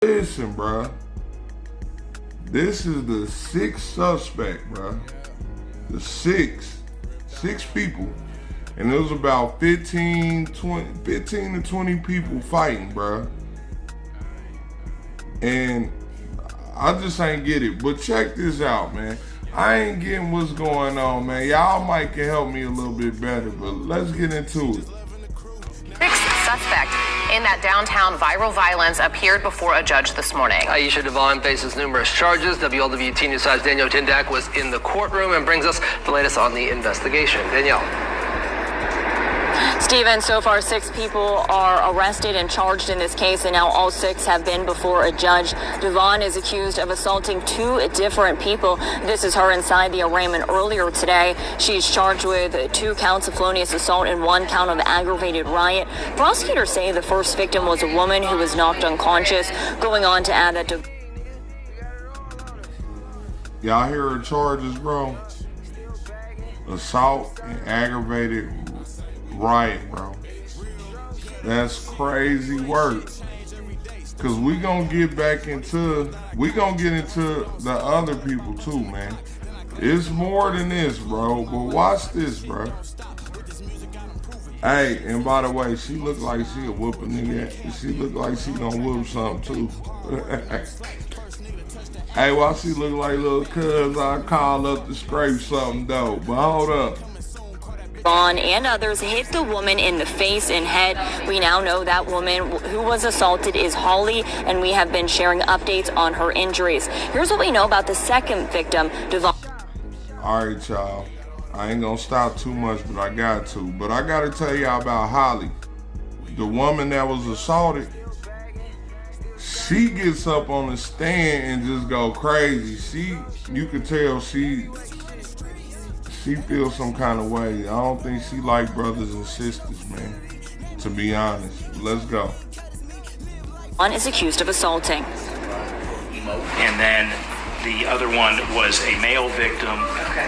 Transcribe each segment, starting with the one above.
Listen, bruh. This is the sixth suspect, bruh. The six people. And it was about 15 to 20 people fighting, bruh. And I just ain't get it. But check this out, man. I ain't getting what's going on, man. Y'all might can help me a little bit better, but let's get into it. Sixth suspect in that downtown viral violence appeared before a judge this morning. Aisha Devon faces numerous charges. WLWT News' Danielle Tindak was in the courtroom and brings us the latest on the investigation. Danielle. Stephen, so far 6 people are arrested and charged in this case, and now all 6 have been before a judge. Devon is accused of assaulting 2 different people. This is her inside the arraignment earlier today. She's charged with 2 counts of felonious assault and 1 count of aggravated riot. Prosecutors say the first victim was a woman who was knocked unconscious, going on to add that Y'all hear her charges, bro? Assault and aggravated riot, bro. That's crazy work. Cause we gonna get into the other people too, man. It's more than this, bro. But watch this, bro. Hey, and by the way, she look like she a whoop a nigga. She look like she gonna whoop something too. Hey, why she look like little cuz I call up to scrape something though. But hold up. Devon and others hit the woman in the face and head. We now know that woman who was assaulted is Holly, and we have been sharing updates on her injuries. Here's what we know about the second victim, Devon. All right, y'all. I ain't gonna stop too much, but I got to. But I gotta tell y'all about Holly. The woman that was assaulted, she gets up on the stand and just go crazy. You could tell she feels some kind of way. I don't think she like brothers and sisters, man, to be honest. Let's go. One is accused of assaulting. And then the other one was a male victim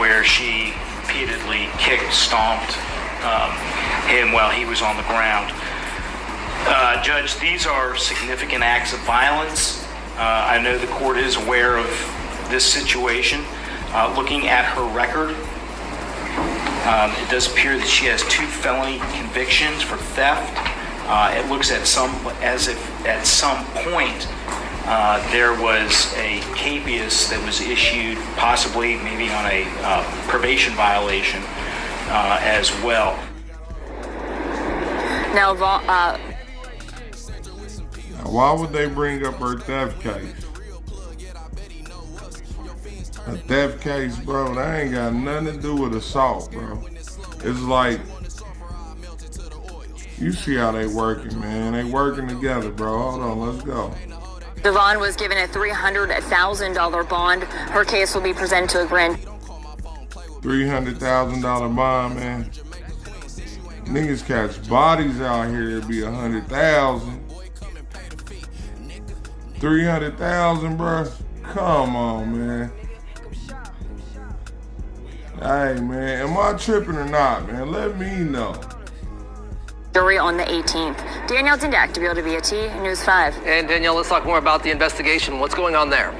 where she repeatedly kicked, stomped him while he was on the ground. Judge, these are significant acts of violence. I know the court is aware of this situation. Looking at her record, it does appear that she has 2 felony convictions for theft. It looks as if at some point there was a capias that was issued, possibly maybe on a probation violation as well. Now, why would they bring up her theft case? A theft case, bro, that ain't got nothing to do with assault, bro. It's like, you see how they working, man. They working together, bro. Hold on, let's go. Devon was given a $300,000 bond. Her case will be presented to a grand. $300,000 bond, man. Niggas catch bodies out here, it'd be $100,000. $300,000, bro. Come on, man. Hey, man, am I tripping or not, man? Let me know. Jury on the 18th. Danielle Tindak, WLWT News 5. And Danielle, let's talk more about the investigation. What's going on there?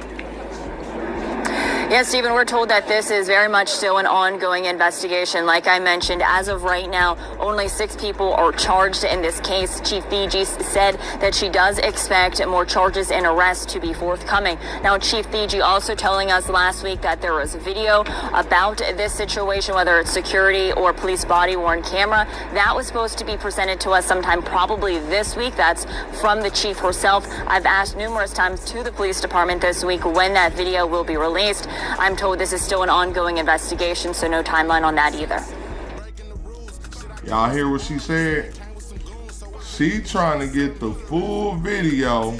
Yes, Stephen, we're told that this is very much still an ongoing investigation. Like I mentioned, as of right now, only 6 people are charged in this case. Chief Fiji said that she does expect more charges and arrests to be forthcoming. Now, Chief Fiji also telling us last week that there was a video about this situation, whether it's security or police body-worn camera. That was supposed to be presented to us sometime probably this week. That's from the chief herself. I've asked numerous times to the police department this week when that video will be released. I'm told this is still an ongoing investigation, so no timeline on that either. Y'all hear what she said? She trying to get the full video,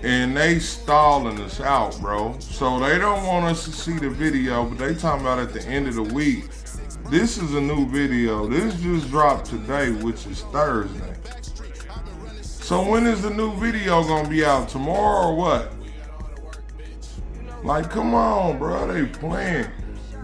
and they stalling us out, bro. So they don't want us to see the video, but they talking about at the end of the week. This is a new video. This just dropped today, which is Thursday. So when is the new video gonna be out? Tomorrow or what? Like, come on, bro, they playing.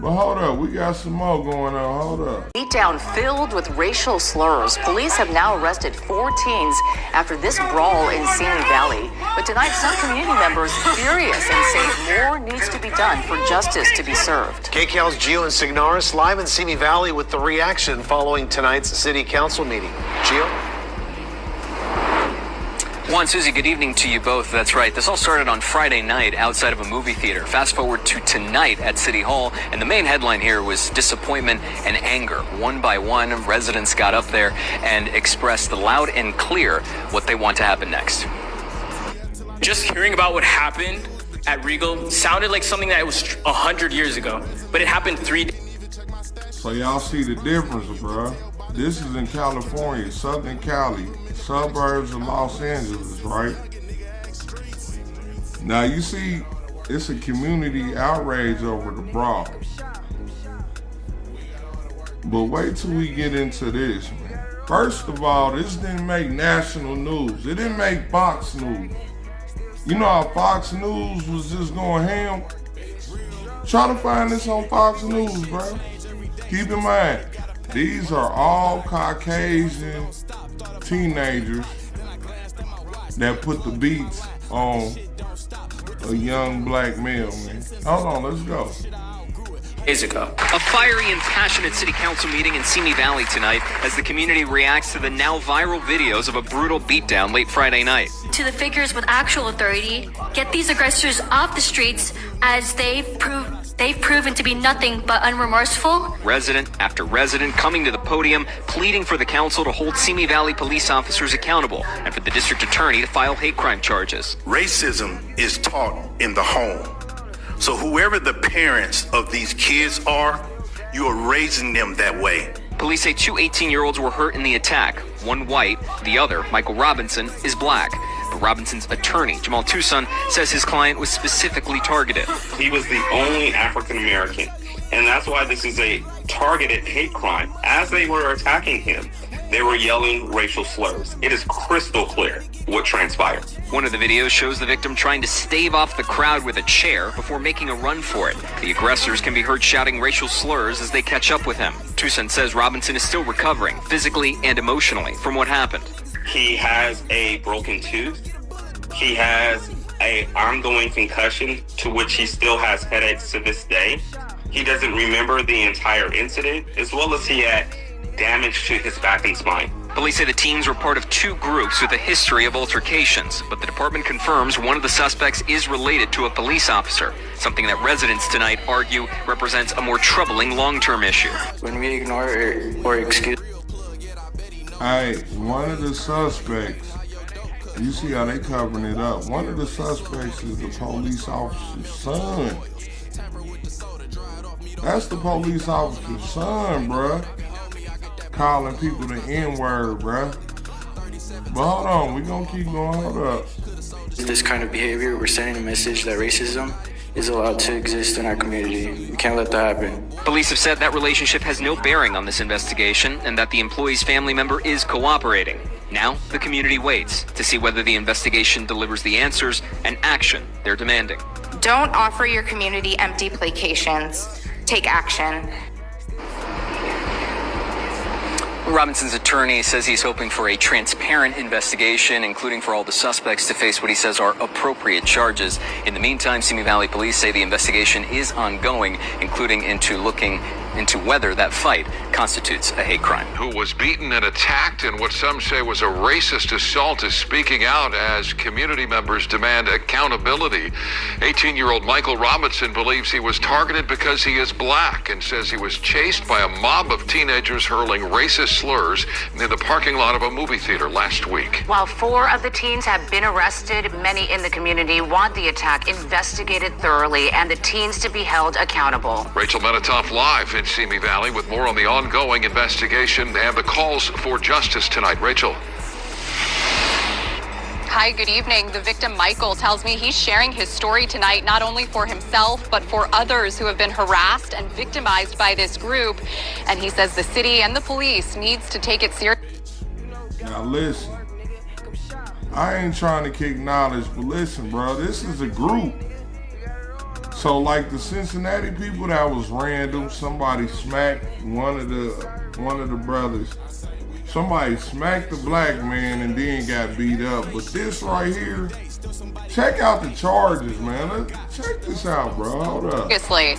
But hold up, we got some more going on. Hold up. Beatdown filled with racial slurs. Police have now arrested 4 teens after this brawl in Simi Valley. But tonight, some community members furious and say more needs to be done for justice to be served. KCAL's Gio and Signaris live in Simi Valley with the reaction following tonight's city council meeting. Gio? Juan, Susie, good evening to you both. That's right. This all started on Friday night outside of a movie theater. Fast forward to tonight at City Hall, and the main headline here was disappointment and anger. One by one, residents got up there and expressed loud and clear what they want to happen next. Just hearing about what happened at Regal sounded like something that was 100 years ago, but it happened 3 days. So y'all see the difference, bro. This is in California, Southern Cali, suburbs of Los Angeles, right? Now you see, it's a community outrage over the brawl. But wait till we get into this, man. First of all, this didn't make national news. It didn't make Fox News. You know how Fox News was just going ham? Try to find this on Fox News, bro. Keep in mind, these are all Caucasian teenagers that put the beats on a young black male, man. Hold on, let's go. Days ago. A fiery and passionate city council meeting in Simi Valley tonight as the community reacts to the now viral videos of a brutal beatdown late Friday night. To the figures with actual authority, get these aggressors off the streets as they've proven to be nothing but unremorseful. Resident after resident coming to the podium, pleading for the council to hold Simi Valley police officers accountable and for the district attorney to file hate crime charges. Racism is taught in the home. So whoever the parents of these kids are, you are raising them that way. Police say 2 18-year-olds were hurt in the attack. One white, the other, Michael Robinson, is black. But Robinson's attorney, Jamal Tucson, says his client was specifically targeted. He was the only African American, and that's why this is a targeted hate crime. As they were attacking him, they were yelling racial slurs. It is crystal clear what transpired. One of the videos shows the victim trying to stave off the crowd with a chair before making a run for it. The aggressors can be heard shouting racial slurs as they catch up with him. Tucson says Robinson is still recovering, physically and emotionally, from what happened. He has a broken tooth. He has an ongoing concussion to which he still has headaches to this day. He doesn't remember the entire incident, as well as he had damage to his back and spine. Police say the teens were part of 2 groups with a history of altercations, but the department confirms one of the suspects is related to a police officer, something that residents tonight argue represents a more troubling long-term issue. When we ignore or excuse. Hey, one of the suspects, you see how they covering it up. One of the suspects is the police officer's son. That's the police officer's son, bruh. Calling people the N-word, bruh. But hold on, we gonna keep going, hold up. This kind of behavior, we're sending a message that racism is allowed to exist in our community. We can't let that happen. Police have said that relationship has no bearing on this investigation and that the employee's family member is cooperating. Now, the community waits to see whether the investigation delivers the answers and action they're demanding. Don't offer your community empty placations. Take action. Robinson's attorney says he's hoping for a transparent investigation, including for all the suspects to face what he says are appropriate charges. In the meantime, Simi Valley police say the investigation is ongoing, including into looking into whether that fight constitutes a hate crime. Who was beaten and attacked in what some say was a racist assault is speaking out as community members demand accountability. 18-year-old Michael Robinson believes he was targeted because he is black and says he was chased by a mob of teenagers hurling racist slurs near the parking lot of a movie theater last week. While 4 of the teens have been arrested, many in the community want the attack investigated thoroughly and the teens to be held accountable. Rachel Menitoff live in Simi Valley with more on the ongoing investigation and the calls for justice tonight. Rachel. Hi, good evening. The victim, Michael, tells me he's sharing his story tonight, not only for himself, but for others who have been harassed and victimized by this group. And he says the city and the police needs to take it seriously. Now listen, I ain't trying to kick knowledge, but listen, bro, this is a group. So like the Cincinnati people, that was random. Somebody smacked one of the brothers. Somebody smacked the black man and then got beat up. But this right here, check out the charges, man. Check this out, bro. Hold up. Obviously.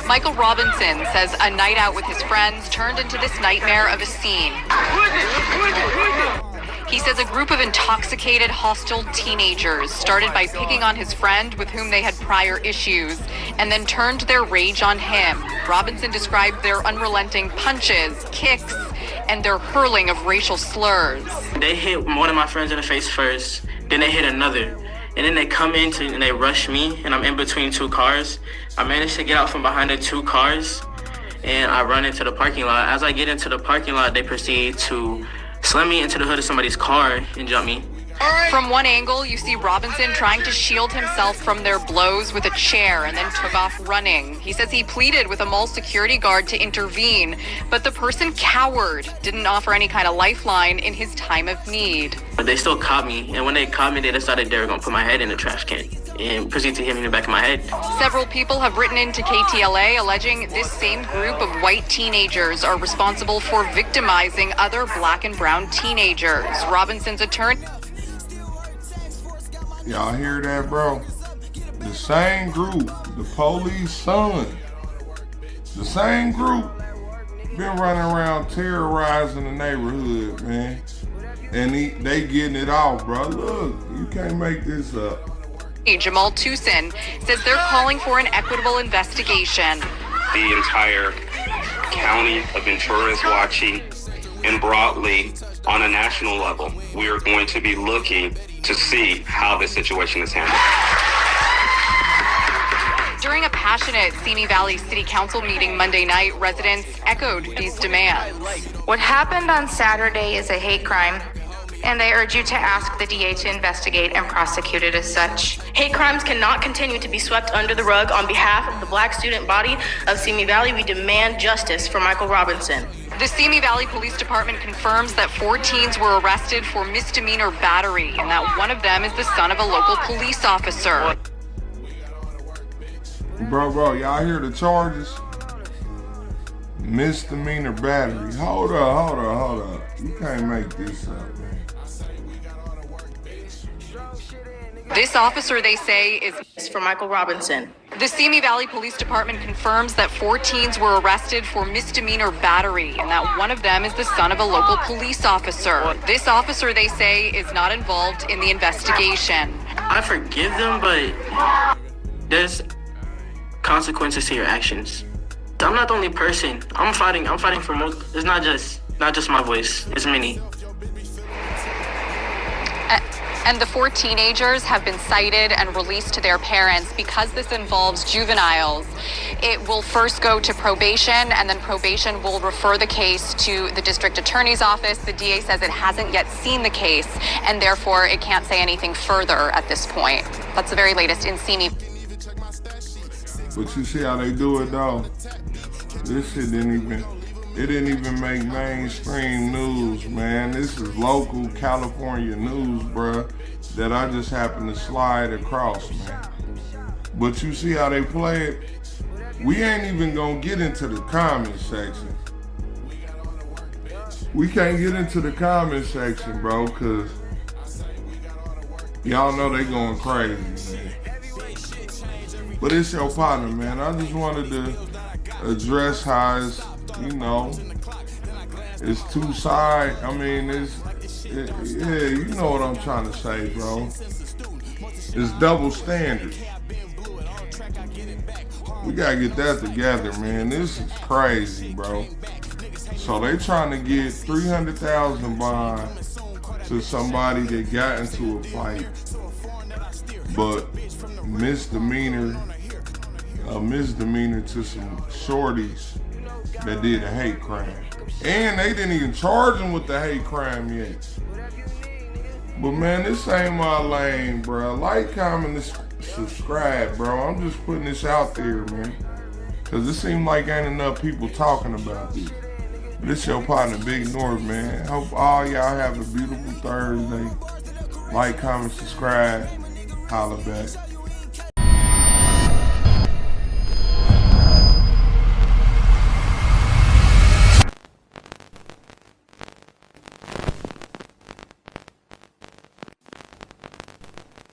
Michael Robinson says a night out with his friends turned into this nightmare of a scene. He says a group of intoxicated, hostile teenagers started by picking on his friend with whom they had prior issues, and then turned their rage on him. Robinson described their unrelenting punches, kicks, and their hurling of racial slurs. They hit one of my friends in the face first, then they hit another. And then they come in and they rush me, and I'm in between two cars. I managed to get out from behind the two cars, and I run into the parking lot. As I get into the parking lot, they proceed to slam me into the hood of somebody's car and jump me. From one angle, you see Robinson trying to shield himself from their blows with a chair and then took off running. He says he pleaded with a mall security guard to intervene, but the person cowered, didn't offer any kind of lifeline in his time of need. But they still caught me, and when they caught me, they decided they were going to put my head in the trash can and proceed to hit me in the back of my head. Several people have written into KTLA alleging this same group of white teenagers are responsible for victimizing other black and brown teenagers. Robinson's attorney... Y'all hear that, bro? The same group, the police son, the same group been running around terrorizing the neighborhood, man. And they getting it off, bro. Look, you can't make this up. Jamal Tucson says they're calling for an equitable investigation. The entire county of Ventura is watching, and broadly on a national level, we are going to be looking to see how this situation is handled. During a passionate Simi Valley City Council meeting Monday night, residents echoed these demands. What happened on Saturday is a hate crime, and I urge you to ask the DA to investigate and prosecute it as such. Hate crimes cannot continue to be swept under the rug. On behalf of the Black student body of Simi Valley, we demand justice for Michael Robinson. The Simi Valley Police Department confirms that 4 teens were arrested for misdemeanor battery, and that one of them is the son of a local police officer. Bro, y'all hear the charges? Misdemeanor battery. Hold up. You can't make this up, man. This officer, they say, is for Michael Robinson. The Simi Valley Police Department confirms that 4 teens were arrested for misdemeanor battery, and that one of them is the son of a local police officer. This officer, they say, is not involved in the investigation. I forgive them, but there's consequences to your actions. I'm not the only person. I'm fighting for more. It's not just my voice. It's many. And the 4 teenagers have been cited and released to their parents because this involves juveniles. It will first go to probation, and then probation will refer the case to the district attorney's office. The DA says it hasn't yet seen the case, and therefore it can't say anything further at this point. That's the very latest in Simi. But you see how they do it, though? This shit didn't even make mainstream news, man. This is local California news, bruh, that I just happened to slide across, man. But you see how they play it? We ain't even gonna get into the comment section. We can't get into the comment section, bro, because y'all know they going crazy, man. But it's your partner, man. I just wanted to address how it's, you know, it's two sides. I mean, yeah, you know what I'm trying to say, bro. It's double standard. We gotta get that together, man. This is crazy, bro. So they trying to get $300,000 bond to somebody that got into a fight, but misdemeanor to some shorties that did a hate crime. And they didn't even charge them with the hate crime yet. But man, this ain't my lane, bro. Like, comment, and subscribe, bro. I'm just putting this out there, man. Cause it seems like ain't enough people talking about this. This your partner, Big North, man. Hope all y'all have a beautiful Thursday. Like, comment, subscribe. Holla back.